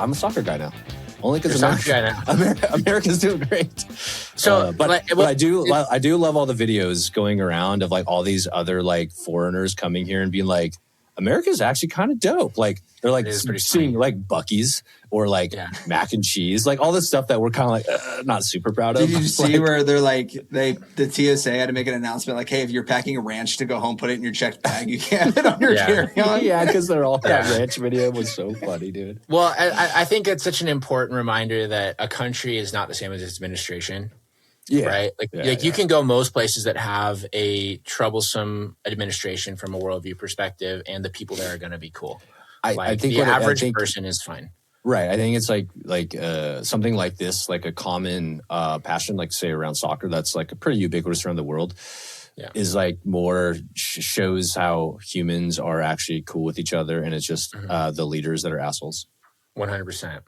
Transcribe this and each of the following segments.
I'm a soccer guy now. Only because America, America's doing great. So, but I do love all the videos going around of like all these other like foreigners coming here and being like, America's actually kind of dope. Like they're like seeing like Buc-ee's or like mac and cheese, like all this stuff that we're kind of like not super proud of. Did you see where they're like the TSA had to make an announcement like, hey, if you're packing a ranch to go home, put it in your checked bag. You can't have it on your carry-on. Yeah, because they're all that ranch video was so funny, dude. Well, I think it's such an important reminder that a country is not the same as its administration. Yeah. Right. Like you can go most places that have a troublesome administration from a worldview perspective, and the people there are going to be cool. I think the average person is fine. Right. I think it's like something like this, like a common passion, like say around soccer, that's like a pretty ubiquitous around the world. Yeah. Is like more shows how humans are actually cool with each other, and it's just the leaders that are assholes. 100%.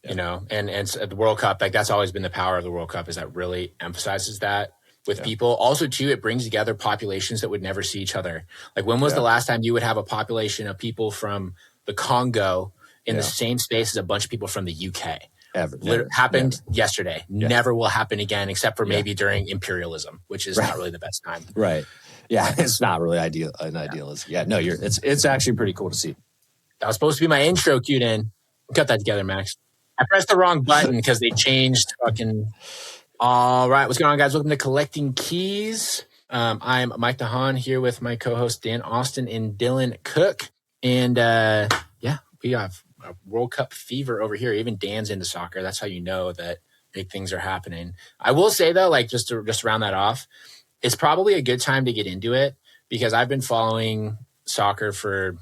You know, and at the World Cup, like that's always been the power of the World Cup, is that really emphasizes that with people. Also, too, it brings together populations that would never see each other. Like when was the last time you would have a population of people from the Congo in the same space as a bunch of people from the UK? Happened yesterday. Yeah. Never will happen again, except for maybe during imperialism, which is not really the best time. Right. Yeah, it's not really idealism. Yeah, no, it's actually pretty cool to see. That was supposed to be my intro cued in. Cut that together, Max. I pressed the wrong button because they changed fucking... All right, what's going on, guys? Welcome to Collecting Keys. I'm Mike DeHaan here with my co-host Dan Austin and Dylan Cook. And we have a World Cup fever over here. Even Dan's into soccer. That's how you know that big things are happening. I will say, though, like just to round that off, it's probably a good time to get into it because I've been following soccer for,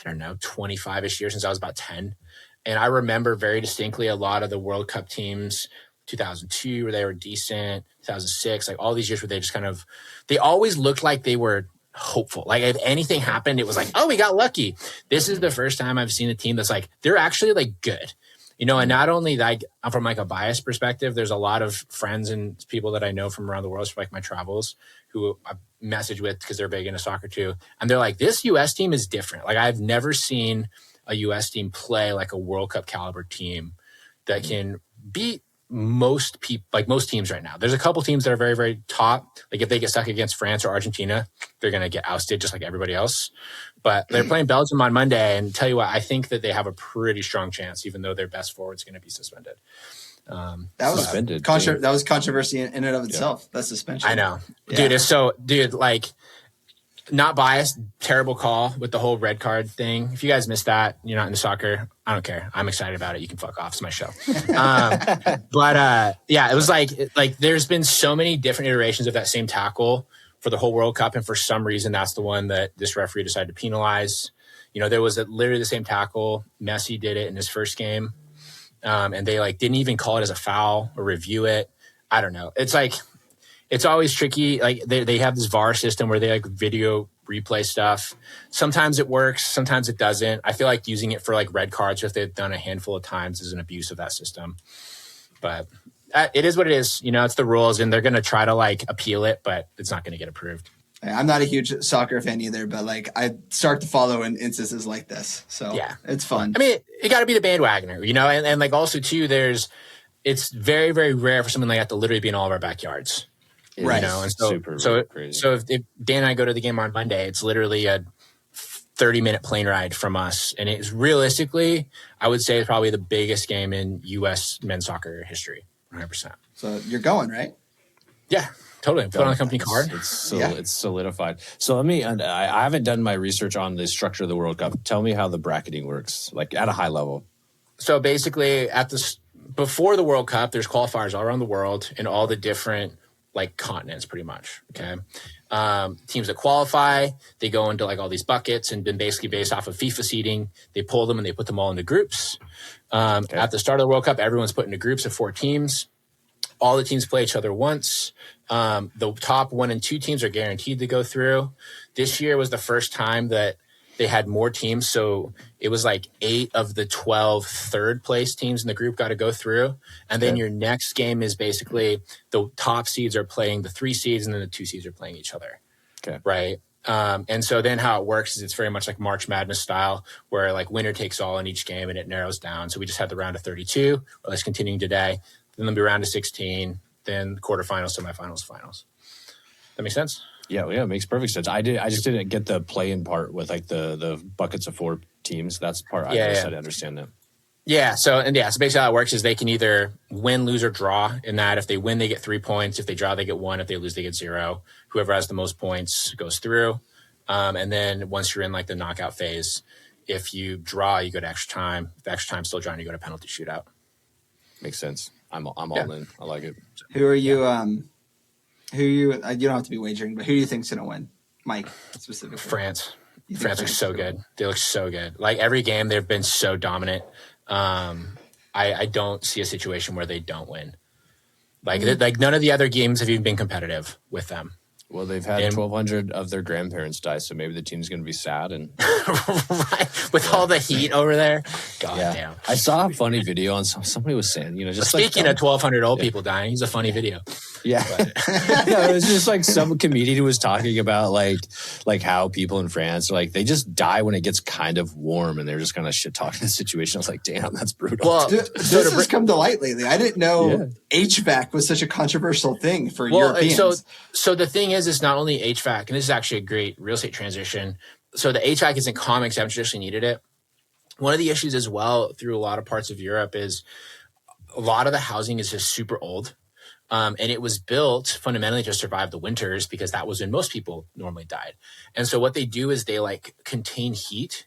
25-ish years, since I was about 10. And I remember very distinctly a lot of the World Cup teams, 2002, where they were decent, 2006, like all these years where they just they always looked like they were hopeful. Like if anything happened, it was like, oh, we got lucky. This is the first time I've seen a team that's like, they're actually like good. You know, and not only like from like a bias perspective, there's a lot of friends and people that I know from around the world for like my travels who I message with because they're big into soccer too. And they're like, this US team is different. Like I've never seen a U.S. team play like a World Cup caliber team that can beat most teams right now. There's a couple teams that are very, very top. Like if they get stuck against France or Argentina, they're going to get ousted just like everybody else. But they're playing Belgium on Monday, and tell you what, I think that they have a pretty strong chance, even though their best forward's going to be suspended. That was suspended. That was controversy in and of itself. That suspension. I know, dude. Like. Not biased, terrible call with the whole red card thing. If you guys missed that, you're not into soccer. I don't care. I'm excited about it. You can fuck off. It's my show. It was like there's been so many different iterations of that same tackle for the whole World Cup, and for some reason, that's the one that this referee decided to penalize. You know, there was literally the same tackle. Messi did it in his first game, and they like didn't even call it as a foul or review it. I don't know. It's like. It's always tricky. Like they have this VAR system where they like video replay stuff. Sometimes it works, sometimes it doesn't. I feel like using it for like red cards, if they've done a handful of times, is an abuse of that system. But it is what it is. You know, it's the rules, and they're going to try to like appeal it, but it's not going to get approved. I'm not a huge soccer fan either, but like I start to follow in instances like this. So it's fun. I mean, you got to be the bandwagoner, you know, and like also too, it's very, very rare for something like that to literally be in all of our backyards. Right. You know, and so if Dan and I go to the game on Monday, it's literally a 30-minute plane ride from us. And it's realistically, I would say it's probably the biggest game in U.S. men's soccer history, 100%. So you're going, right? Yeah, totally. Put on a company card. It's solidified. So I haven't done my research on the structure of the World Cup. Tell me how the bracketing works, like at a high level. So basically before the World Cup, there's qualifiers all around the world in all the different like continents pretty much. Okay. Teams that qualify, they go into like all these buckets and been basically based off of FIFA seeding. They pull them and they put them all into groups. At the start of the World Cup, everyone's put into groups of 4 teams. All the teams play each other once. The top 1 and 2 teams are guaranteed to go through. This year was the first time that they had more teams. So it was like 8 of the 12 third place teams in the group got to go through. And then your next game is basically the top seeds are playing the 3 seeds, and then the 2 seeds are playing each other. Okay. Right. And so then how it works is it's very much like March Madness style, where like winner takes all in each game and it narrows down. So we just had the round of 32, or that's continuing today. Then there'll be round of 16, then quarterfinals, semifinals, finals. That makes sense? Yeah, it makes perfect sense. I just didn't get the play-in part with like the buckets of 4 teams. That's the part I guess I didn't understand that. Yeah. So basically how it works is they can either win, lose, or draw in that. If they win, they get 3 points. If they draw, they get 1. If they lose, they get 0. Whoever has the most points goes through. And then once you're in like the knockout phase, if you draw, you go to extra time. If extra time's still drawing, you go to penalty shootout. Makes sense. I'm all in. I like it. Who are you? You don't have to be wagering, but who do you think's gonna win, Mike? Specifically, France. France looks so good. They look so good. Like every game, they've been so dominant. I don't see a situation where they don't win. Like none of the other games have even been competitive with them. Well, they've had 1,200 of their grandparents die, so maybe the team's going to be sad. And right, with all the heat over there. God damn. I saw a funny video on somebody was saying, just speaking of 1,200 old people dying, it's a funny video. Yeah, it was just like some comedian who was talking about like how people in France they just die when it gets kind of warm, and they're just kind of shit talking the situation. I was like, damn, that's brutal. Well, this has come to light lately. I didn't know HVAC was such a controversial thing for Europeans. So the thing is, it's not only HVAC, and this is actually a great real estate transition. So the HVAC isn't common because I haven't traditionally needed it. One of the issues as well through a lot of parts of Europe is a lot of the housing is just super old. And it was built fundamentally to survive the winters because that was when most people normally died. And so what they do is they contain heat,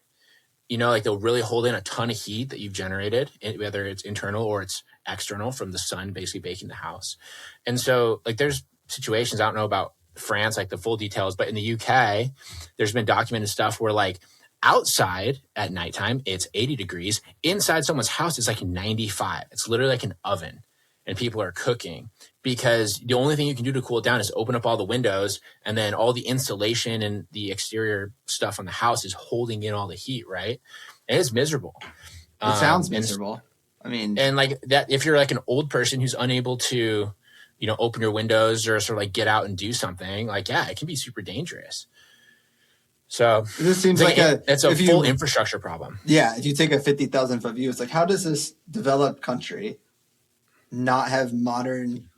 they'll really hold in a ton of heat that you've generated, whether it's internal or it's external from the sun, basically baking the house. And so there's situations, I don't know about France, the full details, but in the UK, there's been documented stuff where outside at nighttime, it's 80 degrees. Inside someone's house, it's 95. It's literally like an oven. And people are cooking because the only thing you can do to cool it down is open up all the windows, and then all the insulation and the exterior stuff on the house is holding in all the heat, right? And it's miserable. It sounds miserable. And that, if you're an old person who's unable to, open your windows or sort of get out and do something, it can be super dangerous. So this seems it's a full infrastructure problem. Yeah. If you take a 50,000 foot view, it's how does this developed country not have modern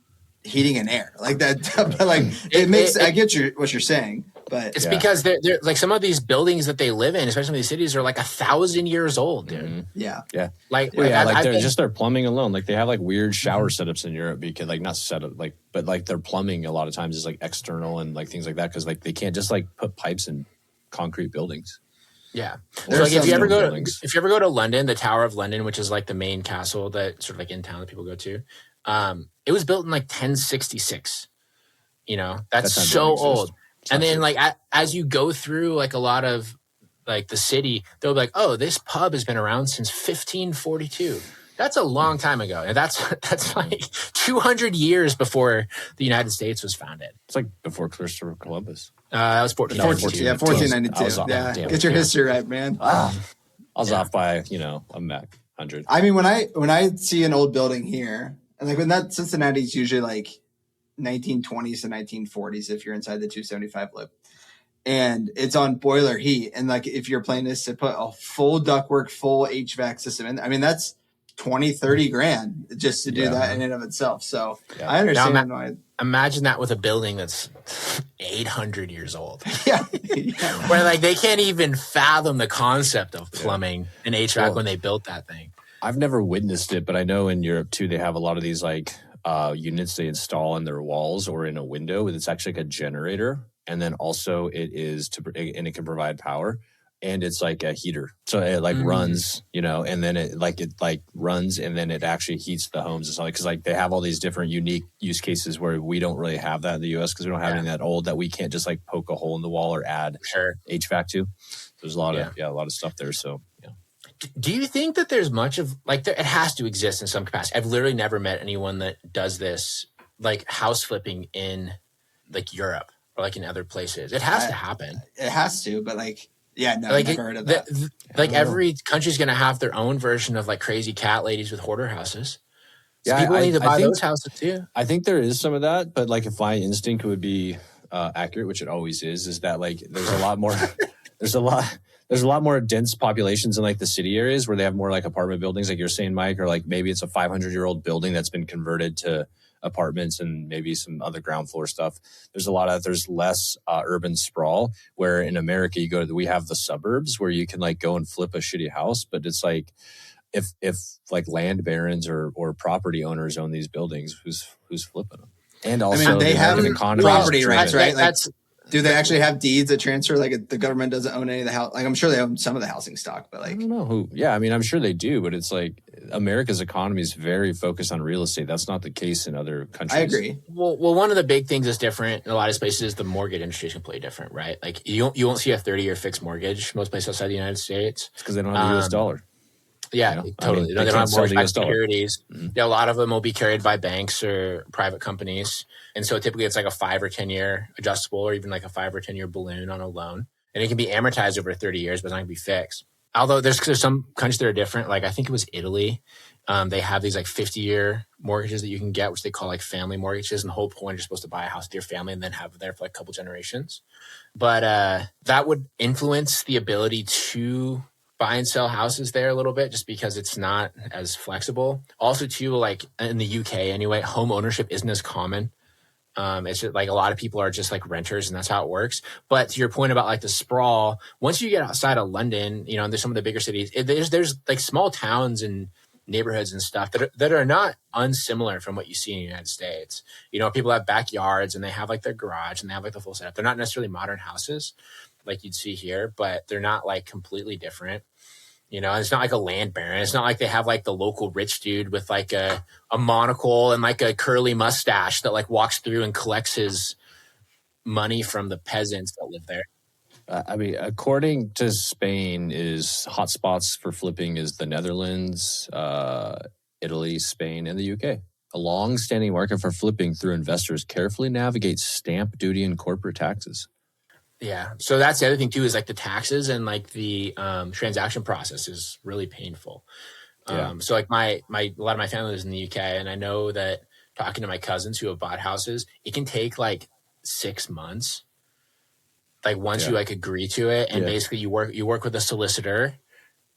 heating and air that? It makes. I get what you're saying, but it's because they're some of these buildings that they live in, especially in these cities, are 1,000 years old, dude. Mm-hmm. Yeah. Their plumbing alone. They have weird shower setups in Europe because not setup but their plumbing a lot of times is external and things like that because they can't just put pipes in concrete buildings. Yeah. So if you ever go to London, the Tower of London, which is the main castle that sort of in town that people go to, it was built in 1066. That's so old. And then as you go through a lot of the city, they'll be oh, this pub has been around since 1542. That's a long time ago. And that's 200 years before the United States was founded. It's before Christopher Columbus. That was 1492. Yeah, 1492. Get your history right, man. I was off by, a Mac 100. I mean, when I see an old building here, and when that Cincinnati's usually 1920s to 1940s if you're inside the 275 loop. And it's on boiler heat. And if you're planning to put a full ductwork, full HVAC system in, that's 20, 30 grand just to do that in and of itself. So I understand why. Imagine that with a building that's 800 years old. Yeah. Where they can't even fathom the concept of plumbing and HVAC when they built that thing. I've never witnessed it, but I know in Europe too, they have a lot of these units they install in their walls or in a window. It's actually a generator. And then also it can provide power. And it's a heater. So it runs, and then it runs and then it actually heats the homes and stuff. Because they have all these different unique use cases where we don't really have that in the US because we don't have anything that old that we can't just poke a hole in the wall or add HVAC to. There's a lot of stuff there. So yeah. Do you think that there's much of it has to exist in some capacity? I've literally never met anyone that does this house flipping in Europe or in other places. It has to happen. It has to, but yeah, no, I've never heard of that. Every country's going to have their own version of crazy cat ladies with hoarder houses. So Yeah, people need to buy those houses too. I think there is some of that, but if my instinct would be accurate, which it always is that like there's a lot more there's a lot more dense populations in like the city areas where they have more like apartment buildings, like you're saying, Mike, or like maybe it's a 500-year-old building that's been converted to apartments and maybe some other ground floor stuff. There's less urban sprawl, where in America we have the suburbs where you can like go and flip a shitty house, but it's like if like land barons or property owners own these buildings, who's flipping them? And also they have property rights, right? Do they actually have deeds that transfer? Like the government doesn't own any of the house. Like I'm sure they own some of the housing stock, but like I don't know who. Yeah, I mean, I'm sure they do, but it's like America's economy is very focused on real estate. That's not the case in other countries. I agree. Well, one of the big things that's different in a lot of spaces is the mortgage industry is completely different, right? Like you won't see a 30-year fixed mortgage most places outside the United States. It's because they don't have the U.S. dollar. Yeah, totally. I mean, they don't have mortgage securities. Mm-hmm. Yeah, a lot of them will be carried by banks or private companies. And so typically it's like a 5 or 10 year adjustable, or even like a 5 or 10 year balloon on a loan. And it can be amortized over 30 years, but it's not going to be fixed. Although there's some countries that are different. Like I think it was Italy. They have these like 50-year mortgages that you can get, which they call like family mortgages. And the whole point, you're supposed to buy a house with your family and then have it there for like a couple generations. But that would influence the ability to buy and sell houses there a little bit, just because it's not as flexible. Also too, like in the UK anyway, home ownership isn't as common. It's just like a lot of people are just like renters, and that's how it works. But to your point about like the sprawl, once you get outside of London, you know, and there's some of the bigger cities, there's like small towns and neighborhoods and stuff that are not unsimilar from what you see in the United States. You know, people have backyards and they have like their garage and they have like the full setup. They're not necessarily modern houses like you'd see here, but they're not like completely different. You know, it's not like a land baron. It's not like they have like the local rich dude with like a monocle and like a curly mustache that like walks through and collects his money from the peasants that live there. I mean, according to Spain, is hotspots for flipping is the Netherlands, Italy, Spain, and the UK. A long-standing market for flipping through investors carefully navigates stamp duty and corporate taxes. Yeah. So that's the other thing too, is like the taxes and like the transaction process is really painful. So like a lot of my family lives in the UK, and I know that talking to my cousins who have bought houses, it can take like 6 months. Like once you like agree to it, and basically you work with a solicitor.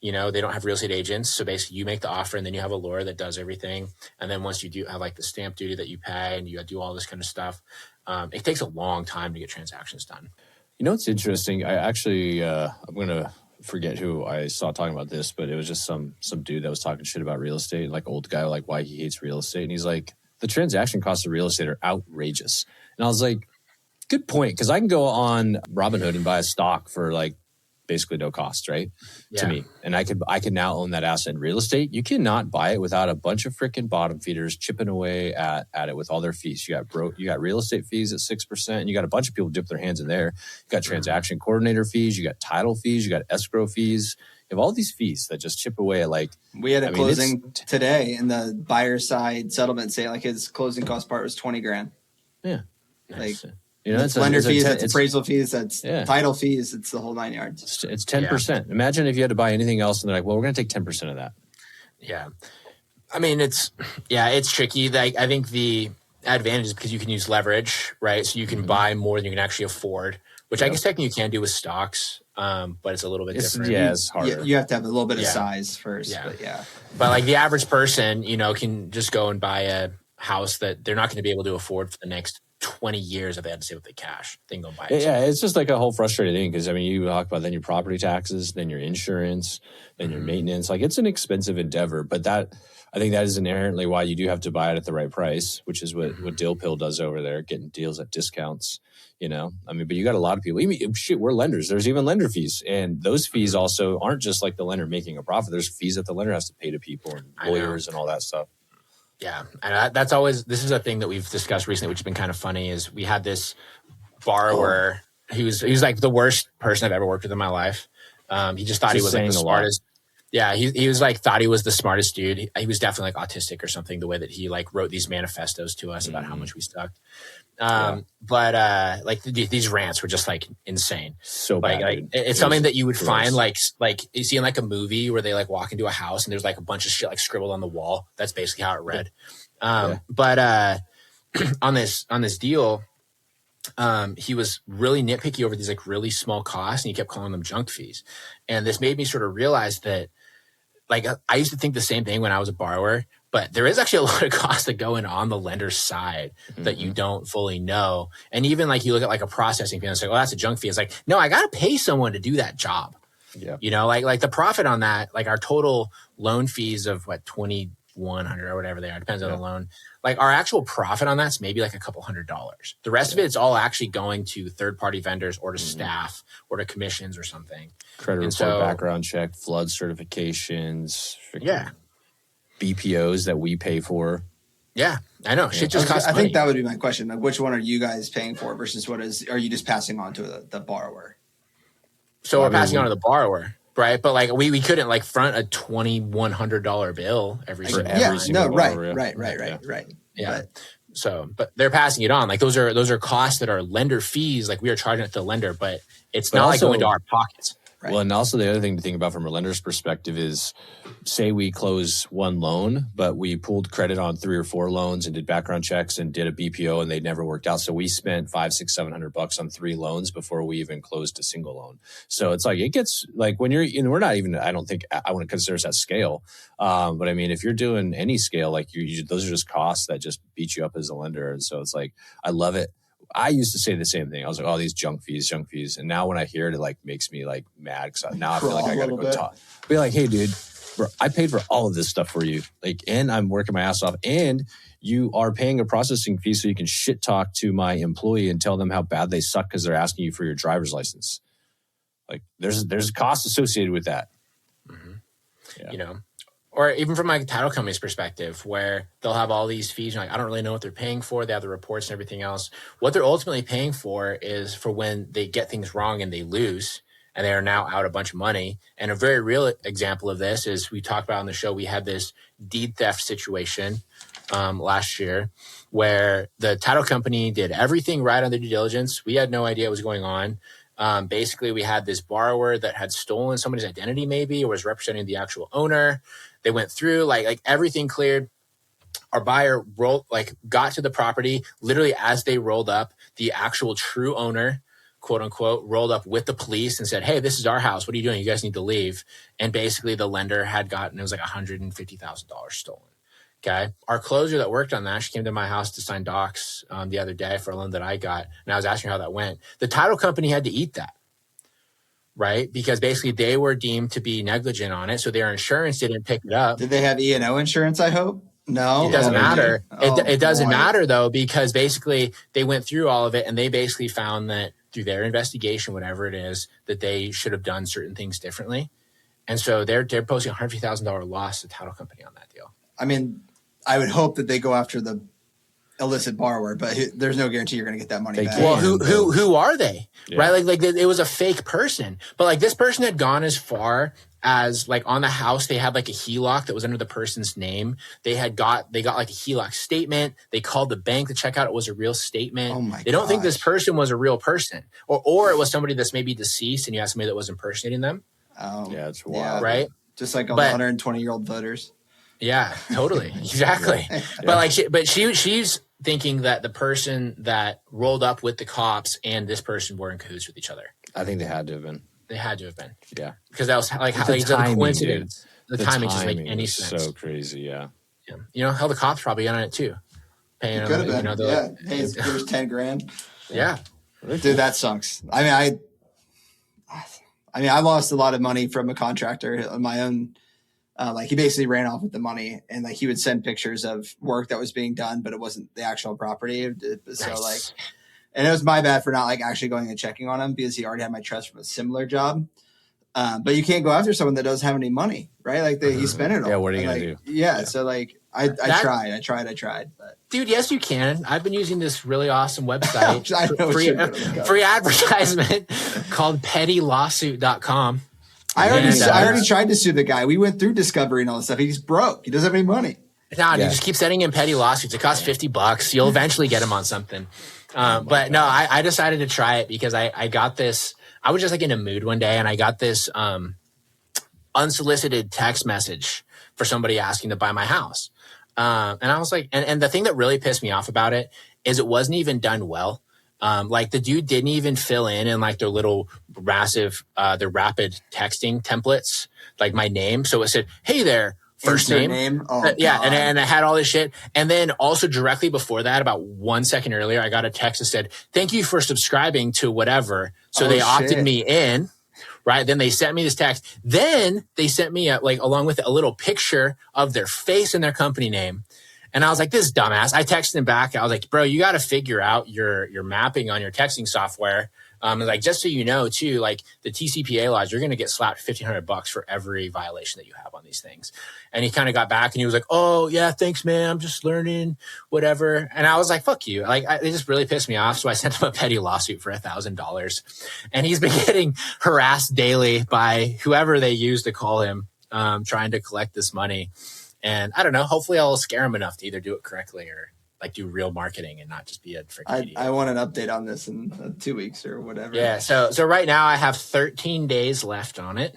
You know, they don't have real estate agents. So basically you make the offer and then you have a lawyer that does everything. And then once you do have like the stamp duty that you pay and you do all this kind of stuff, it takes a long time to get transactions done. You know, it's interesting. I actually, I'm going to forget who I saw talking about this, but it was just some dude that was talking shit about real estate, like old guy, like why he hates real estate. And he's like, the transaction costs of real estate are outrageous. And I was like, good point. Cause I can go on Robinhood and buy a stock for like basically no cost, right? To me. And I could now own that asset in real estate. You cannot buy it without a bunch of freaking bottom feeders chipping away at it with all their fees. You got real estate fees at 6%, and you got a bunch of people dip their hands in there. You got transaction coordinator fees, you got title fees, you got escrow fees. You have all these fees that just chip away at like. We had a closing today, and the buyer side settlement say like his closing cost part was $20,000. Yeah. Like you know, it's lender fees, that's appraisal fees, that's title fees, it's the whole 9 yards. It's 10%. Imagine if you had to buy anything else and they're like, well, we're going to take 10% of that. Yeah. I mean, it's tricky. Like, I think the advantage is because you can use leverage, right? So you can buy more than you can actually afford, which I guess technically you can do with stocks, but it's a little bit different. Yeah, it's harder. You have to have a little bit of size first. But like the average person, you know, can just go and buy a house that they're not going to be able to afford for the next 20 years if they had to save up the cash. They can go buy it. Yeah, it's just like a whole frustrating thing because, I mean, you talk about then your property taxes, then your insurance, then your maintenance. Like, it's an expensive endeavor, but I think that is inherently why you do have to buy it at the right price, which is what Dill Pill does over there, getting deals at discounts, you know? I mean, but you got a lot of people. I mean, shit, we're lenders. There's even lender fees. And those fees also aren't just like the lender making a profit. There's fees that the lender has to pay to people and lawyers and all that stuff. Yeah, and this is a thing that we've discussed recently, which has been kind of funny, is we had this borrower. He was like the worst person I've ever worked with in my life. He just thought he was like the smartest. Yeah, he was like, thought he was the smartest dude. He was definitely like autistic or something, the way that he like wrote these manifestos to us about how much we sucked. But like these rants were just like insane. So bad. Like it's something that you would find like you see in like a movie where they like walk into a house and there's like a bunch of shit like scribbled on the wall. That's basically how it read. But on this deal, he was really nitpicky over these like really small costs, and he kept calling them junk fees. And this made me sort of realize that, like, I used to think the same thing when I was a borrower, but there is actually a lot of costs that go in on the lender's side that you don't fully know. And even like you look at like a processing fee and it's like, oh, that's a junk fee. It's like, no, I got to pay someone to do that job. Yeah. You know, like the profit on that, like our total loan fees of what, $2,100 or whatever they are, depends on the loan. Like our actual profit on that's maybe like a couple $100. The rest of it is all actually going to third-party vendors or to staff or to commissions or something. Credit report, background check, flood certifications. BPOs that we pay for. Yeah, I know. Shit just costs money. I think that would be my question. Like, which one are you guys paying for versus are you just passing on to the borrower? So we're passing on to the borrower, right? But like we couldn't like front a $2,100 bill every single time. Right. Yeah. But they're passing it on. Like those are costs that are lender fees. Like we are charging it to the lender, but it's not also, like going to our pockets. Right. Well, and also the other thing to think about from a lender's perspective is, say we close one loan, but we pulled credit on 3 or 4 loans and did background checks and did a BPO and they never worked out. So we spent $500, $600, $700 on 3 loans before we even closed a single loan. So it's like, it gets like when you're, we're not even, I don't think I want to consider us at scale. But I mean, if you're doing any scale, like those are just costs that just beat you up as a lender. And so it's like, I love it. I used to say the same thing. I was like, oh, these junk fees. And now when I hear it, it like makes me like mad. Cause now I feel like I got to go talk. Be like, hey dude, bro, I paid for all of this stuff for you. Like, and I'm working my ass off and you are paying a processing fee so you can shit talk to my employee and tell them how bad they suck because they're asking you for your driver's license. Like there's a cost associated with that. Mm-hmm. Yeah. You know, or even from my title company's perspective, where they'll have all these fees, and like, I don't really know what they're paying for. They have the reports and everything else. What they're ultimately paying for is for when they get things wrong and they lose, and they are now out a bunch of money. And a very real example of this is we talked about on the show, we had this deed theft situation last year where the title company did everything right on their due diligence. We had no idea what was going on. Basically, we had this borrower that had stolen somebody's identity maybe or was representing the actual owner. They went through like everything cleared. Our buyer got to the property literally as they rolled up. The actual true owner, quote unquote, rolled up with the police and said, hey, this is our house. What are you doing? You guys need to leave. And basically the lender had gotten, it was like $150,000 stolen. Okay. Our closer that worked on that, she came to my house to sign docs the other day for a loan that I got. And I was asking her how that went. The title company had to eat that. Right? Because basically they were deemed to be negligent on it. So their insurance didn't pick it up. Did they have E&O insurance, I hope? No. It doesn't matter. It doesn't matter though, because basically they went through all of it and they basically found that through their investigation, whatever it is, that they should have done certain things differently. And so they're posting $150,000 loss to the title company on that deal. I mean, I would hope that they go after the illicit borrower, but there's no guarantee you're going to get that money back. Well, who are they? Yeah. Right? Like it was a fake person, but like this person had gone as far as like on the house, they had like a HELOC that was under the person's name. They got like a HELOC statement. They called the bank to check out it was a real statement. Oh my! They don't think this person was a real person, or it was somebody that's maybe deceased, and you have somebody that was impersonating them. Yeah, it's wild, right? Just like 120-year-old voters. Yeah, totally, exactly. Yeah. But she's thinking that the person that rolled up with the cops and this person were in cahoots with each other. I think they had to have been. They had to have been. Yeah, because that was like the coincidence. The timing doesn't make any sense. So crazy, yeah. You know, hell, the cops probably got on it too. Paying could have been. Hey, there's $10,000. Yeah, dude, that sucks. I mean, I lost a lot of money from a contractor on my own. Like he basically ran off with the money, and like he would send pictures of work that was being done, but it wasn't the actual property. So like, and it was my bad for not like actually going and checking on him because he already had my trust from a similar job. But you can't go after someone that doesn't have any money, right? Like he spent it all. Yeah, what are you gonna do? Yeah, so like I tried, but dude, yes, you can. I've been using this really awesome website, free advertisement called pettylawsuit.com. I already tried to sue the guy. We went through discovery and all this stuff. He's broke. He doesn't have any money. No, you just keep sending him petty lawsuits. It costs $50. You'll eventually get him on something. But no, I decided to try it because I got this. I was just like in a mood one day and I got this unsolicited text message for somebody asking to buy my house. And I was like, and the thing that really pissed me off about it is it wasn't even done well. Like the dude didn't even fill in like their little their rapid texting templates, like my name. So it said, "Hey there, first name." Oh, yeah. And I had all this shit. And then also directly before that, about 1 second earlier, I got a text that said, "Thank you for subscribing to whatever." So they opted me in. Right. Then they sent me this text. Then they sent me along with a little picture of their face and their company name. And I was like, this is dumbass. I texted him back. I was like, bro, you got to figure out your mapping on your texting software. And like, just so you know, too, like the TCPA laws, you're going to get slapped $1,500 for every violation that you have on these things. And he kind of got back and he was like, oh, yeah, thanks, man. I'm just learning, whatever. And I was like, fuck you. Like, it just really pissed me off. So I sent him a petty lawsuit for $1,000. And he's been getting harassed daily by whoever they use to call him, trying to collect this money. And I don't know, hopefully I'll scare him enough to either do it correctly or like do real marketing and not just be a freaking idiot. I want an update on this in 2 weeks or whatever. Yeah. So right now I have 13 days left on it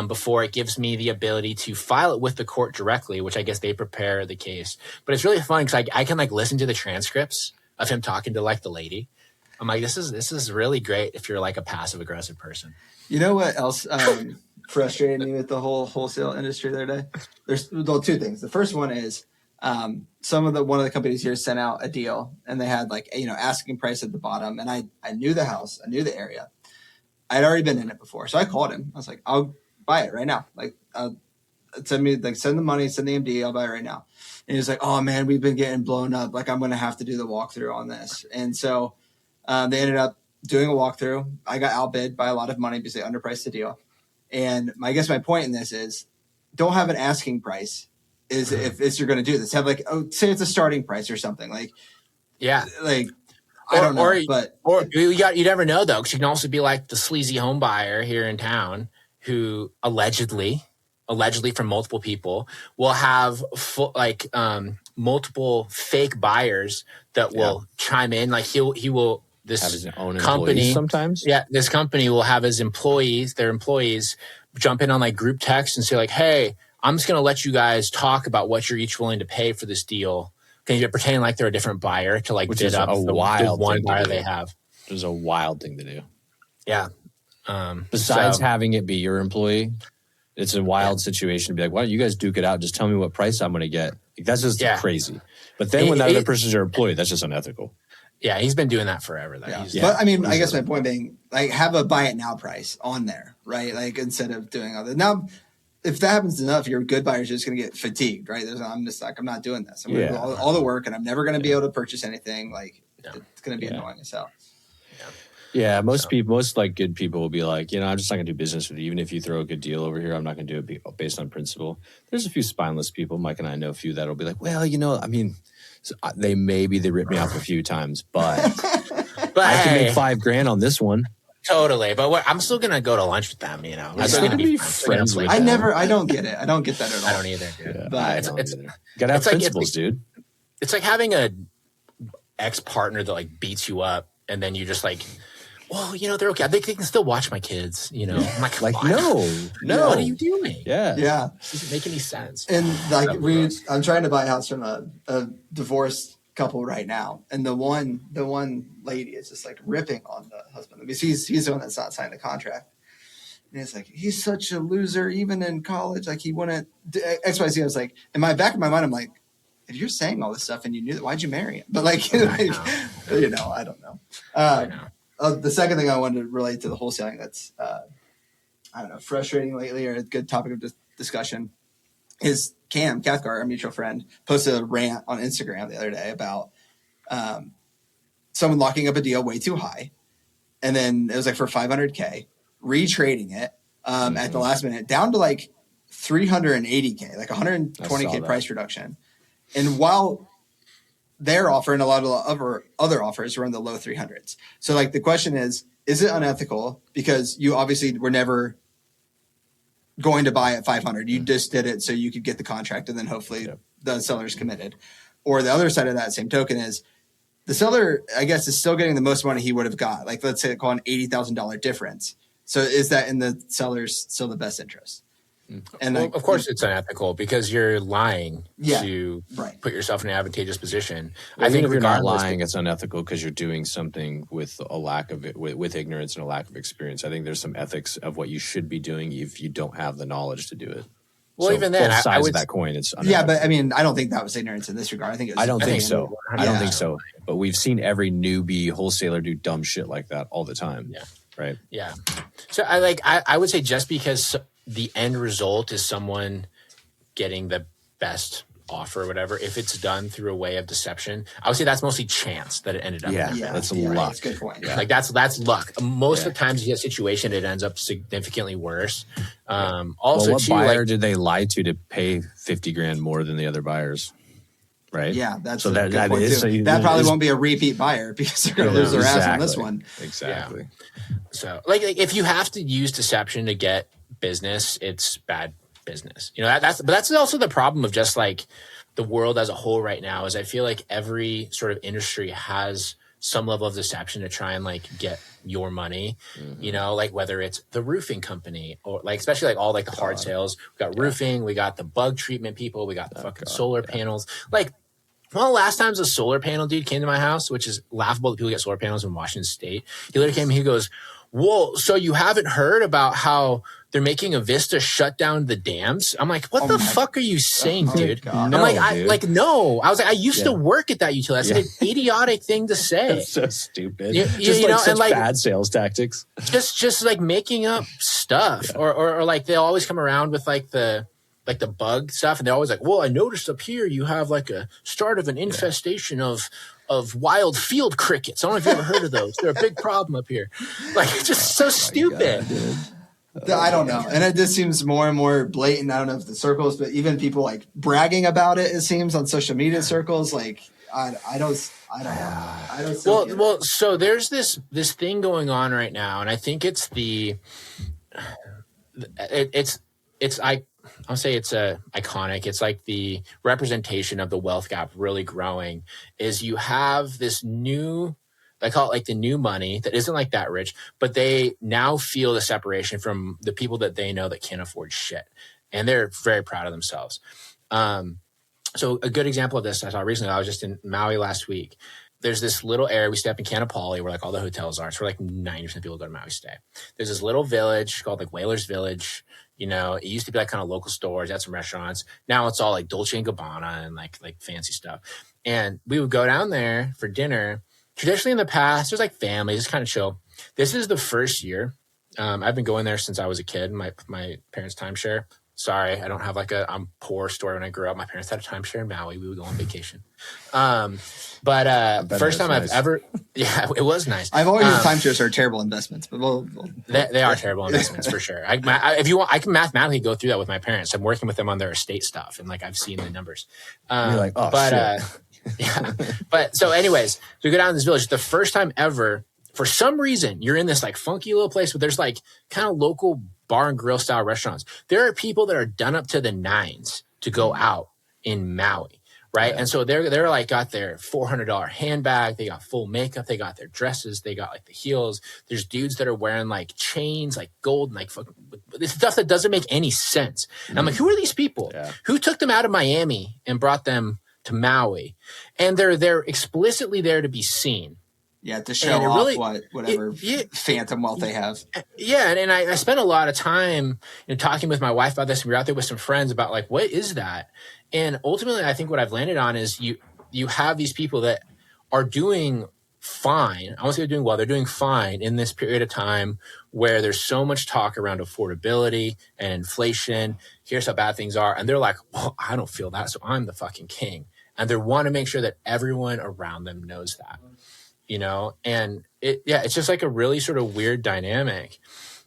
before it gives me the ability to file it with the court directly, which I guess they prepare the case. But it's really fun because I can like listen to the transcripts of him talking to like the lady. I'm like, this is really great if you're like a passive aggressive person. You know what else frustrated me with the whole wholesale industry the other day? There's two things. The first one is one of the companies here sent out a deal and they had like, asking price at the bottom. And I knew the house, I knew the area. I had already been in it before. So I called him. I was like, I'll buy it right now. Like, send the money, send the MD, I'll buy it right now. And he was like, oh man, we've been getting blown up. Like I'm going to have to do the walkthrough on this. And so they ended up doing a walkthrough. I got outbid by a lot of money because they underpriced the deal. And I guess my point in this is don't have an asking price if you're going to do this. Have say it's a starting price or something like, yeah, like, I don't know, or you never know though. Cause you can also be like the sleazy home buyer here in town who allegedly from multiple people will have multiple fake buyers that will chime in. Like he will, this have his own company sometimes. Yeah. This company will have their employees jump in on like group text and say like, hey, I'm just going to let you guys talk about what you're each willing to pay for this deal. Can you pretend like they're a different buyer to like bid up the one buyer they have? It was a wild thing to do. Yeah. Besides having it be your employee, it's a wild situation to be like, why don't you guys duke it out? Just tell me what price I'm going to get. Like, that's just crazy. But then when that other person's your employee, that's just unethical. Yeah, he's been doing that forever. But I mean, I guess my point being, like, have a buy it now price on there, right? Like, instead of doing all that. Now, if that happens enough, your good buyers are just going to get fatigued, right? I'm just like, I'm not doing this. I'm going to do all the work, and I'm never going to be able to purchase anything. Like, it's going to be annoying as hell. Yeah, most like good people will be like, I'm just not going to do business with you. Even if you throw a good deal over here, I'm not going to do it based on principle. There's a few spineless people. Mike and I know a few that'll be like, well, I mean, they ripped me off a few times, but I can make $5,000 on this one. Totally, but I'm still gonna go to lunch with them. I'm still gonna be friends with them. I don't get it. I don't get that at all. I don't either, dude. Yeah, but it's gotta have principles, dude. It's like having a ex partner that like beats you up, and then you just like, well, they're okay. They can still watch my kids. I'm like no, what are you doing? Yeah. It doesn't make any sense. And like I'm trying to buy a house from a divorced couple right now, and the one lady is just like ripping on the husband because he's the one that's not signed the contract, and it's like he's such a loser even in college. Like he wouldn't XYZ. I was like, in my back of my mind, I'm like, if you're saying all this stuff and you knew that, why'd you marry him? But like, I don't know. The second thing I wanted to relate to the wholesaling that's I don't know, frustrating lately or a good topic of discussion is Cam Cathcart, our mutual friend, posted a rant on Instagram the other day about someone locking up a deal way too high. And then it was like for $500K, retrading it at the last minute down to like $380K, like $120K price reduction. And while their offer and a lot of other offers were in the low 300s. So like the question is it unethical? Because you obviously were never going to buy at 500. You just did it so you could get the contract and then hopefully the seller's committed. Or the other side of that same token is the seller, I guess, is still getting the most money he would have got. Like let's say call an $80,000 difference. So is that in the seller's still the best interest? And well, of course it's unethical because you're lying to right. put yourself in an advantageous position. Well, I think if you're not lying, it's unethical because you're doing something with a lack of it, with ignorance and a lack of experience. I think there's some ethics of what you should be doing if you don't have the knowledge to do it. Well, even then, both sides of that coin, it's unethical. Yeah, but I mean, I don't think that was ignorance in this regard. I think it was. I don't think so. I don't think so. But we've seen every newbie wholesaler do dumb shit like that all the time. Yeah. Right. Yeah. So I would say just because the end result is someone getting the best offer or whatever, if it's done through a way of deception, I would say that's mostly chance that it ended up. That's luck. That's a good point. Yeah. Like that's luck. Most of the times you get a situation, it ends up significantly worse. Also, what buyer did they lie to pay $50,000 more than the other buyers? Right. Yeah, that's so that probably won't be a repeat buyer because they're going to lose their ass on this one. Exactly. Yeah. So, like, if you have to use deception to get business, it's bad business. You know, that's also the problem of just like the world as a whole right now. Is I feel like every sort of industry has some level of deception to try and like get your money. You know, like whether it's the roofing company or like especially like all like the hard sales. We got roofing, we got the bug treatment people, we got the fucking solar panels. Like, well, last time's a solar panel dude came to my house, which is laughable that people get solar panels in Washington State. He literally came and he goes, "Whoa, so you haven't heard about how they're making a Vista shut down the dams?" I'm like, what the fuck are you saying, dude? I'm like, no. I was like, I used to work at that utility. That's an idiotic thing to say. It's so stupid. You know, such and like bad sales tactics. Just like making up stuff, or like they'll always come around with like the bug stuff, and they're always like, "Well, I noticed up here you have like a start of an infestation of wild field crickets. I don't know if you've ever heard of those. They're a big problem up here." Like, it's just so stupid. God, I don't know. And it just seems more and more blatant. I don't know if the circles, but even people like bragging about it, it seems on social media circles. Like, I don't know. Well, so there's this thing going on right now. And I think it's I'll say it's iconic. It's like the representation of the wealth gap really growing is you have this new, I call it like the new money that isn't like that rich, but they now feel the separation from the people that they know that can't afford shit. And they're very proud of themselves. So a good example of this I saw recently, I was just in Maui last week. There's this little area, we stay up in Kanapali where like all the hotels are. It's where like 90% of people go to Maui stay. There's this little village called like Whalers Village. You know, it used to be like kind of local stores, had some restaurants. Now it's all like Dolce & Gabbana and like fancy stuff. And we would go down there for dinner. Traditionally in the past, there's like families, it's kind of chill. This is the first year. I've been going there since I was a kid, my parents' timeshare. Sorry, I don't have like I'm poor story. When I grew up, my parents had a timeshare in Maui. We would go on vacation. But first time I've ever, it was nice. I've always used timeshares are terrible investments, but they are terrible investments for sure. If you want, I can mathematically go through that with my parents. I'm working with them on their estate stuff, and like I've seen the numbers. You're like, oh shit. Yeah. But so anyways, so we go down to this village. The first time ever, for some reason, you're in this like funky little place where there's like kind of local bar and grill style restaurants. There are people that are done up to the nines to go out in Maui. Right. Yeah. And so they're like got their $400 handbag. They got full makeup. They got their dresses. They got like the heels. There's dudes that are wearing like chains, like gold, and like fucking this stuff that doesn't make any sense. And I'm like, who are these people? Yeah. Who took them out of Miami and brought them to Maui? And they're explicitly there to be seen. Yeah, to show off whatever phantom wealth they have. Yeah, and I spent a lot of time talking with my wife about this. And we were out there with some friends about like, what is that? And ultimately, I think what I've landed on is you have these people that are doing fine. I won't say they're doing well. They're doing fine in this period of time where there's so much talk around affordability and inflation. Here's how bad things are. And they're like, well, I don't feel that, so I'm the fucking king. And they want to make sure that everyone around them knows that. You know, and it's just like a really sort of weird dynamic.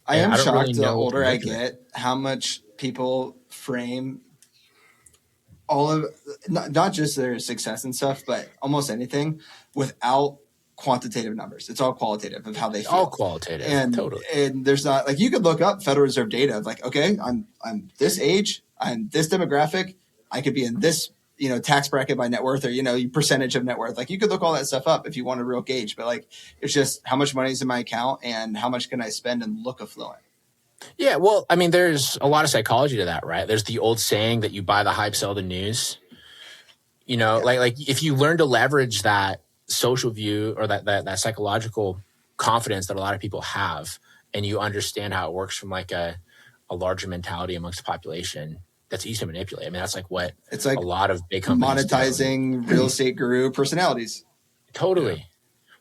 I am shocked the older I get how much people frame all of not just their success and stuff, but almost anything without quantitative numbers. It's all qualitative of how they feel. All qualitative, and totally. And there's not like you could look up Federal Reserve data of like, okay, I'm this age, I'm this demographic, I could be in this tax bracket by net worth or, percentage of net worth. Like you could look all that stuff up if you want a real gauge, but like, it's just how much money is in my account and how much can I spend and look affluent. Yeah, well, I mean, there's a lot of psychology to that, right? There's the old saying that you buy the hype, sell the news. You know, like if you learn to leverage that social view or that psychological confidence that a lot of people have, and you understand how it works from like a larger mentality amongst the population, that's easy to manipulate. I mean, that's like what it's like a lot of big companies monetizing real estate guru personalities. Totally.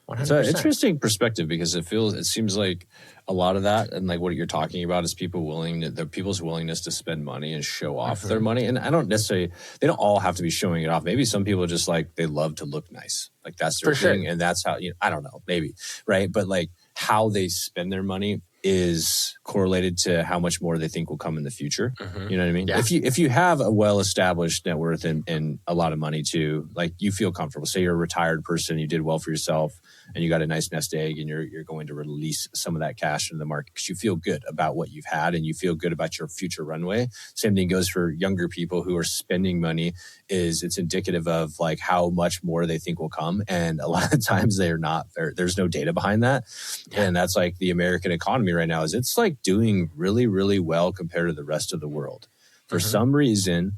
100%. It's an interesting perspective because it seems like a lot of that and like what you're talking about is people's willingness to spend money and show off their money. And I don't necessarily, they don't all have to be showing it off. Maybe some people just like, they love to look nice. Like that's their thing. And that's how, I don't know, maybe. Right. But like how they spend their money is correlated to how much more they think will come in the future. You know what I mean? Yeah. If you have a well-established net worth and a lot of money too, like you feel comfortable. Say you're a retired person, you did well for yourself and you got a nice nest egg and you're going to release some of that cash into the market because you feel good about what you've had and you feel good about your future runway. Same thing goes for younger people who are spending money. It's indicative of like how much more they think will come. And a lot of times there's no data behind that. And that's like the American economy right now it's like doing really, really well compared to the rest of the world. For some reason,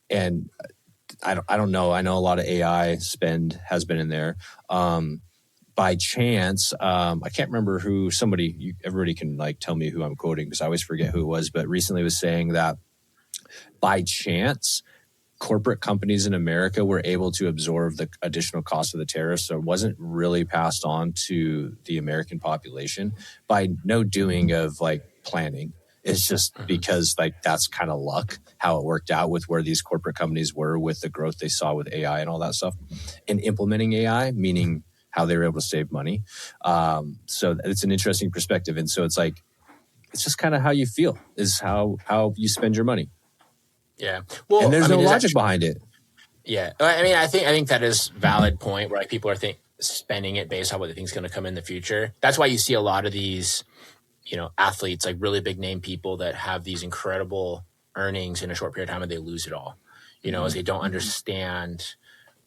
and I don't know. I know a lot of AI spend has been in there. By chance, I can't remember who everybody can like tell me who I'm quoting because I always forget who it was, but recently was saying that by chance, corporate companies in America were able to absorb the additional cost of the tariffs. So it wasn't really passed on to the American population by no doing of like planning. It's just because like that's kind of luck how it worked out with where these corporate companies were with the growth they saw with AI and all that stuff and implementing AI, meaning how they were able to save money. So it's an interesting perspective. And so it's like, it's just kind of how you feel is how you spend your money. Yeah. Well, and there's no logic behind it. Yeah. I mean, I think that is valid point where like people are spending it based on what they think is going to come in the future. That's why you see a lot of these, athletes, like really big name people that have these incredible earnings in a short period of time and they lose it all, as they don't understand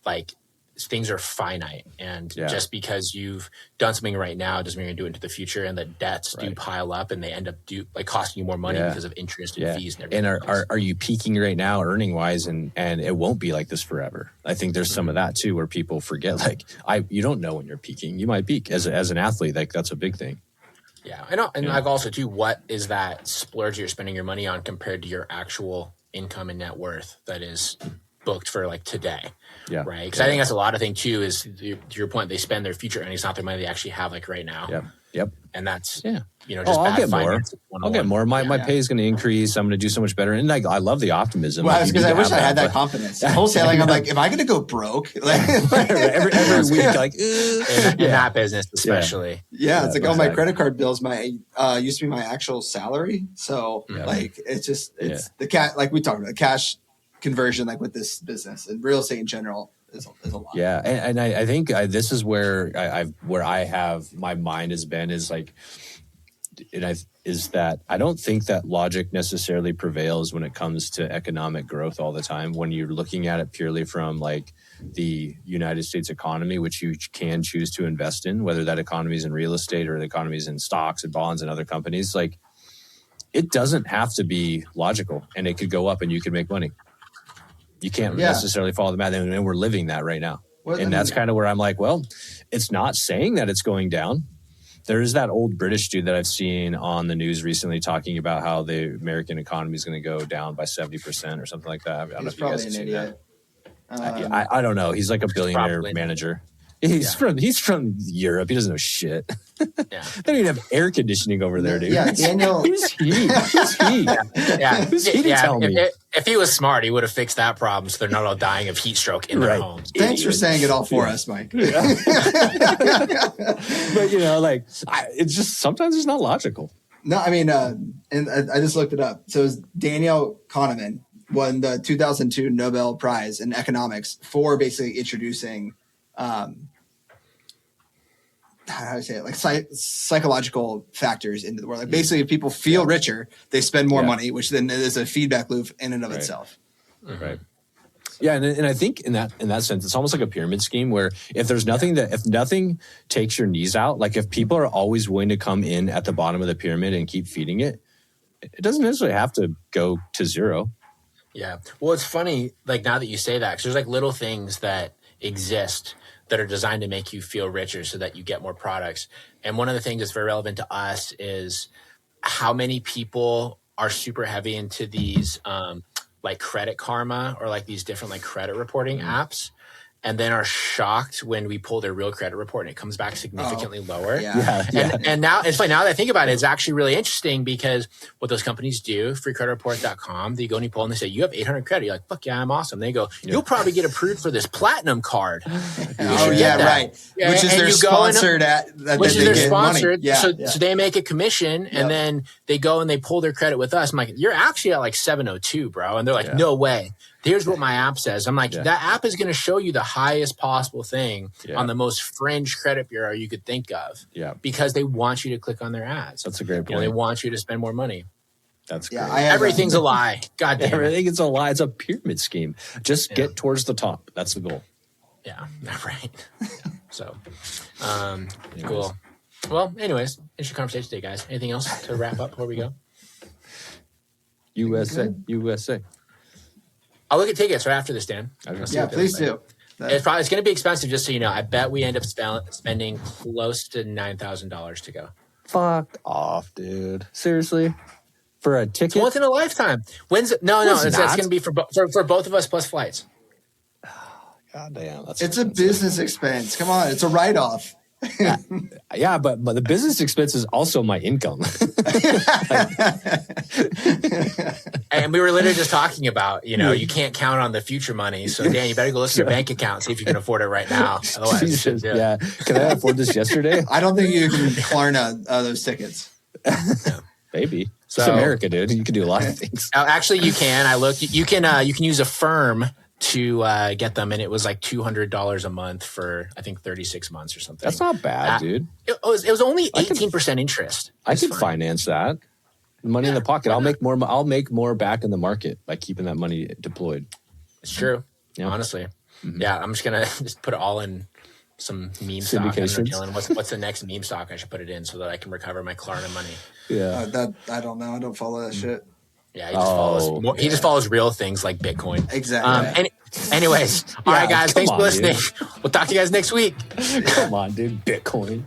like things are finite. And just because you've done something right now doesn't mean you're going to do it into the future. And the debts do pile up and they end up costing you more money because of interest and fees and everything. And are you peaking right now earning wise? And it won't be like this forever. I think there's some of that too, where people forget, like you don't know when you're peaking. You might peak as an athlete. Like that's a big thing. Yeah. And like also too, what is that splurge you're spending your money on compared to your actual income and net worth that is booked for like today? Yeah. Right. Because I think that's a lot of thing too, is to your point, they spend their future earnings, not their money they actually have like right now. Yep. And that's, just I'll get more. I'll get more. My pay is going to increase. I'm going to do so much better. And I love the optimism. Well, because I wish I had that confidence. Wholesaling, I'm like, am I going to go broke? Like, every week, like, in that business, especially. Yeah. It's like, my credit card bills, used to be my actual salary. So like, it's the cash, like we talked about, cash conversion, like with this business and real estate in general. Is a lot. Yeah, and I think this is where I have my mind has been is like, is that I don't think that logic necessarily prevails when it comes to economic growth all the time. When you're looking at it purely from like the United States economy, which you can choose to invest in, whether that economy is in real estate or the economy is in stocks and bonds and other companies, like it doesn't have to be logical, and it could go up and you could make money. You can't necessarily follow the math, and we're living that right now. And that's kind of where I'm like, well, it's not saying that it's going down. There is that old British dude that I've seen on the news recently talking about how the American economy is going to go down by 70% or something like that. I don't know if you guys have seen that. I don't know. He's like a billionaire manager. He's from Europe. He doesn't know shit. They don't even have air conditioning over there, dude. Yeah, Daniel. Who's he? Who's he? Who's he to tell me? If he was smart, he would have fixed that problem so they're not all dying of heat stroke in their homes. Thanks for saying it all for us, Mike. But like it's just sometimes it's not logical. No, I mean, and I just looked it up. So it was Daniel Kahneman won the 2002 Nobel Prize in economics for basically introducing how do I say it? Like psychological factors into the world. Like basically, if people feel richer, they spend more money, which then is a feedback loop in and of itself. Right. Yeah, and I think in that sense, it's almost like a pyramid scheme where if there's nothing if nothing takes your knees out, like if people are always willing to come in at the bottom of the pyramid and keep feeding it, it doesn't necessarily have to go to zero. Yeah. Well, it's funny, like now that you say that, because there's like little things that exist that are designed to make you feel richer so that you get more products. And one of the things that's very relevant to us is how many people are super heavy into these like Credit Karma or like these different like credit reporting apps, and then are shocked when we pull their real credit report and it comes back significantly lower. And now it's funny, now that I think about it, it's actually really interesting because what those companies do, freecreditreport.com, they go and you pull and they say, you have 800 credit. You're like, fuck yeah, I'm awesome. They go, you'll probably get approved for this platinum card. Right. Yeah, which is their sponsored which is their sponsored. So they make a commission and then they go and they pull their credit with us. I'm like, you're actually at like 702, bro. And they're like, no way. Here's what my app says. I'm like, that app is going to show you the highest possible thing on the most fringe credit bureau you could think of. Yeah. Because they want you to click on their ads. That's a great point. They want you to spend more money. That's great. Everything's a lie. God damn it. Everything is a lie. It's a pyramid scheme. Just get towards the top. That's the goal. Yeah. Right. So, cool. Well, anyways, interesting conversation today, guys. Anything else to wrap up before we go? USA. I'll look at tickets right after this, Dan. Yeah, please do. It's going to be expensive, just so you know. I bet we end up spending close to $9,000 to go. Fuck off, dude. Seriously? For a ticket? It's once in a lifetime. When's it? No, it's going to be for both of us plus flights. God damn. It's a business expense. Come on. It's a write-off. Yeah, but the business expense is also my income. And we were literally just talking about, you can't count on the future money. So, Dan, you better go look at your bank account and see if you can afford it right now. Otherwise, Jesus, yeah. Can I afford this yesterday? I don't think you can Klarna those tickets. Maybe. It's America, dude. You can do a lot of things. Actually, you can. I looked. You can use Affirm to get them, and it was like $200 a month for I think 36 months or something. That's not bad, dude. It was only 18% interest. I could finance that. Money in the pocket. I'll make more back in the market by keeping that money deployed. It's true. Yeah. Honestly. Mm-hmm. Yeah, I'm just gonna put it all in some meme stock. What's the next meme stock I should put it in so that I can recover my Klarna money? Yeah. I don't know. I don't follow that shit. Yeah, he just follows real things like Bitcoin. Exactly. Anyways, all right, guys. Thanks for listening. Dude. We'll talk to you guys next week. Come on, dude. Bitcoin.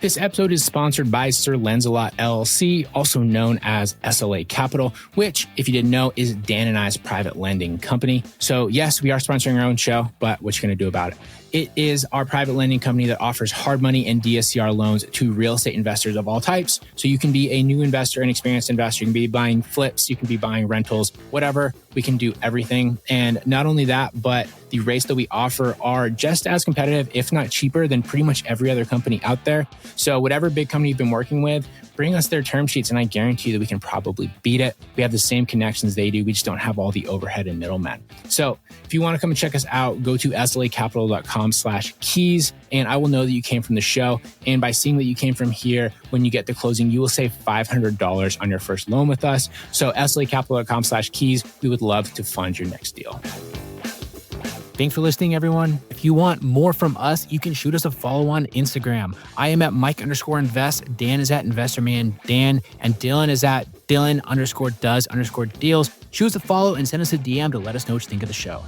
This episode is sponsored by Sir Lancelot LLC, also known as SLA Capital, which, if you didn't know, is Dan and I's private lending company. So yes, we are sponsoring our own show, but what you going to do about it? It is our private lending company that offers hard money and DSCR loans to real estate investors of all types. So you can be a new investor, an experienced investor. You can be buying flips. You can be buying rentals, whatever. We can do everything. And not only that, but the rates that we offer are just as competitive, if not cheaper, than pretty much every other company out there. So whatever big company you've been working with, bring us their term sheets and I guarantee you that we can probably beat it. We have the same connections they do. We just don't have all the overhead and middlemen. So if you want to come and check us out, go to slacapital.com/keys and I will know that you came from the show. And by seeing that you came from here, when you get to closing, you will save $500 on your first loan with us. So slacapital.com/keys, we would love to fund your next deal. Thanks for listening, everyone. If you want more from us, you can shoot us a follow on Instagram. I am at Mike_invest. Dan is at InvestorManDan. And Dylan is at Dylan_does_deals. Shoot us a follow and send us a DM to let us know what you think of the show.